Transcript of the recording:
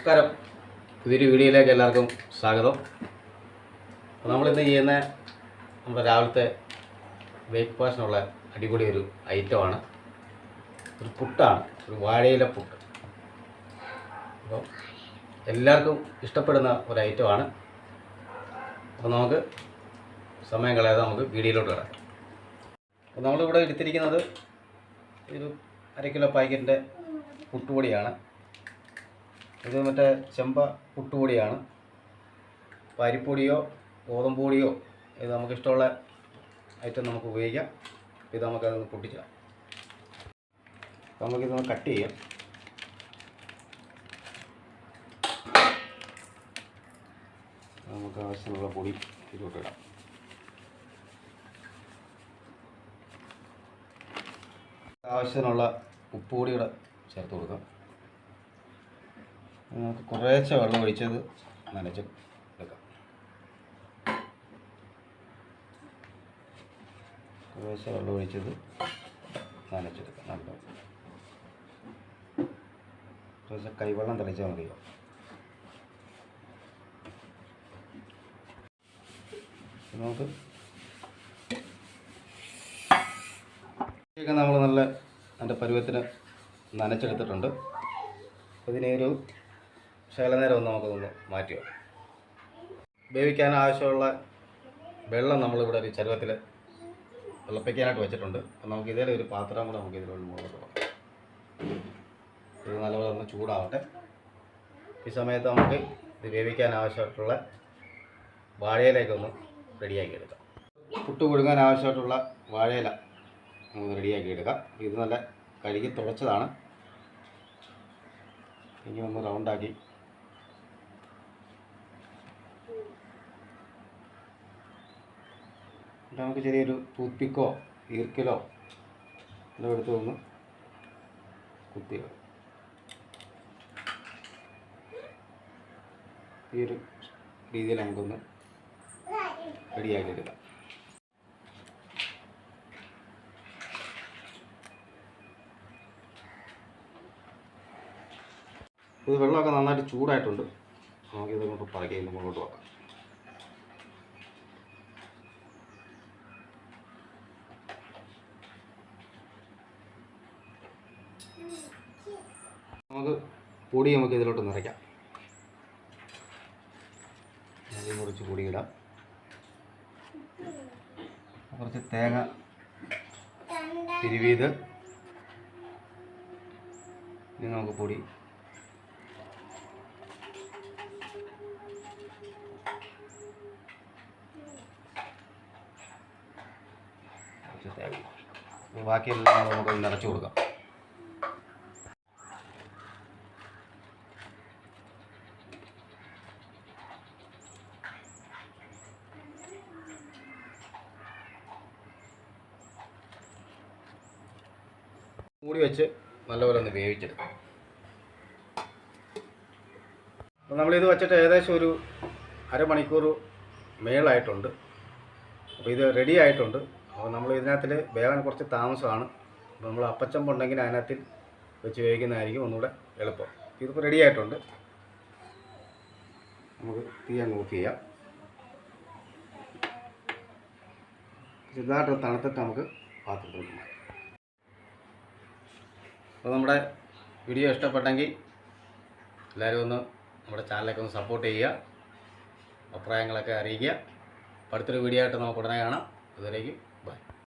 നമസ്കാരം. പുതിയൊരു വീഡിയോയിലേക്ക് എല്ലാവർക്കും സ്വാഗതം. അപ്പോൾ നമ്മളിന്ന് ചെയ്യുന്ന നമ്മുടെ രാവിലത്തെ ബ്രേക്ക്ഫാസ്റ്റിനുള്ള അടിപൊളി ഒരു ഐറ്റമാണ്. ഒരു പുട്ടാണ്, ഒരു വാഴയില പുട്ട്. അപ്പോൾ എല്ലാവർക്കും ഇഷ്ടപ്പെടുന്ന ഒരു ഐറ്റമാണ്. അപ്പോൾ നമുക്ക് സമയം കളയാതെ നമുക്ക് വീഡിയോയിലോട്ട് കിടക്കാം. അപ്പോൾ നമ്മളിവിടെ എടുത്തിരിക്കുന്നത് ഒരു 1 കിലോ പാക്കറ്റിൻ്റെ പുട്ടുപൊടിയാണ്. ഇത് മറ്റേ ചെമ്പ പുട്ടുപൊടിയാണ്. അരിപ്പൊടിയോ ഗോതമ്പ് പൊടിയോ ഇത് നമുക്കിഷ്ടമുള്ള ഐറ്റം നമുക്ക് ഉപയോഗിക്കാം. ഇത് നമുക്കതൊന്ന് പൊട്ടിച്ചാൽ നമുക്കിതൊന്ന് കട്ട് ചെയ്യാം. നമുക്ക് ആവശ്യമുള്ള പൊടി ഇതിലോട്ട് ഇടാം. ആവശ്യത്തിനുള്ള ഉപ്പുപൊടിയുടെ ചേർത്ത് കൊടുക്കാം. നമുക്ക് കുറേശ്ശെ വെള്ളം ഒഴിച്ചത് നനച്ച് എടുക്കാം. കുറേശ്ശെ വെള്ളം ഒഴിച്ചത് നനച്ചെടുക്കാം. നല്ല കുറേശ്ശെ കൈവെള്ളം തെളിച്ചാൽ മതിയോ. നമുക്ക് നമ്മൾ നല്ല അതിൻ്റെ പരുവത്തിന് നനച്ചെടുത്തിട്ടുണ്ട്. ഇതിനെ ഒരു ശകലനേരം ഒന്ന് നമുക്കൊന്ന് മാറ്റി വെക്കാം. വേവിക്കാൻ ആവശ്യമുള്ള വെള്ളം നമ്മളിവിടെ ഒരു ചരുവത്തിൽ തിളപ്പിക്കാനായിട്ട് വെച്ചിട്ടുണ്ട്. അപ്പം നമുക്ക് ഇതേ ഒരു പാത്രം കൂടെ നമുക്ക് ഇതിലുള്ള മുകളിൽ വെക്കാം. ഇത് നല്ലപോലെ ഒന്ന് ചൂടാവട്ടെ. ഈ സമയത്ത് നമുക്ക് ഇത് വേവിക്കാൻ ആവശ്യമായിട്ടുള്ള വാഴയിലേക്കൊന്ന് റെഡിയാക്കി എടുക്കാം. പുട്ട് പുഴുങ്ങാൻ ആവശ്യമായിട്ടുള്ള വാഴയില നമുക്ക് റെഡിയാക്കി എടുക്കാം. ഇത് നല്ല കഴുകി തുളച്ചതാണ്. ഇനി ഒന്ന് റൗണ്ടാക്കി നമുക്ക് ചെറിയൊരു ടൂത്ത് പിക്കോ ഈർക്കിലോ എല്ലാം എടുത്ത് ഒന്ന് കുത്തി ഈ ഒരു രീതിയിൽ നമുക്കൊന്ന് റെഡിയാക്കി എടുക്കാം. ഇത് വെള്ളമൊക്കെ നന്നായിട്ട് ചൂടായിട്ടുണ്ട്. നമുക്കിത് കൊണ്ട് പതുക്കെ മുന്നോട്ട് വെക്കാം. നമുക്ക് പൊടി നമുക്ക് ഇതിലോട്ട് നിറയ്ക്കാം. ആദ്യം കുറച്ച് പൊടി ഇടാം. കുറച്ച് തേങ്ങ തിരുവിയത് ഇനി നമുക്ക് പൊടി കുറച്ച് തേങ്ങ ബാക്കിയെല്ലാം നമുക്ക് നിറച്ച് കൊടുക്കാം. മൂടി വെച്ച് നല്ലപോലെ ഒന്ന് വേവിച്ചെടുക്കാം. അപ്പോൾ നമ്മളിത് വെച്ചിട്ട് ഏകദേശം ഒരു അരമണിക്കൂർ മേളായിട്ടുണ്ട്. അപ്പോൾ ഇത് റെഡി ആയിട്ടുണ്ട്. അപ്പോൾ നമ്മൾ ഇതിനകത്തിൽ വേകാൻ കുറച്ച് താമസമാണ്. അപ്പോൾ നമ്മൾ അപ്പച്ചമ്പുണ്ടെങ്കിൽ അതിനകത്തിൽ വെച്ച് വേവിക്കുന്നതായിരിക്കും ഒന്നുകൂടെ എളുപ്പം. ഇതിപ്പോൾ റെഡി ആയിട്ടുണ്ട്. നമുക്ക് തീ അങ്ങ് ഓഫ് ചെയ്യാം. ചെറുതായിട്ട് തണുത്തിട്ട് നമുക്ക് പാത്രത്തിൽ മാറ്റാം. അപ്പോൾ നമ്മുടെ വീഡിയോ ഇഷ്ടപ്പെട്ടെങ്കിൽ എല്ലാവരും ഒന്ന് നമ്മുടെ ചാനലൊക്കെ ഒന്ന് സപ്പോർട്ട് ചെയ്യുക, അഭിപ്രായങ്ങളൊക്കെ അറിയിക്കുക. അടുത്തൊരു വീഡിയോ ആയിട്ട് നമുക്ക് ഉടനെ കാണാം. അതുവരേക്കും ബൈ.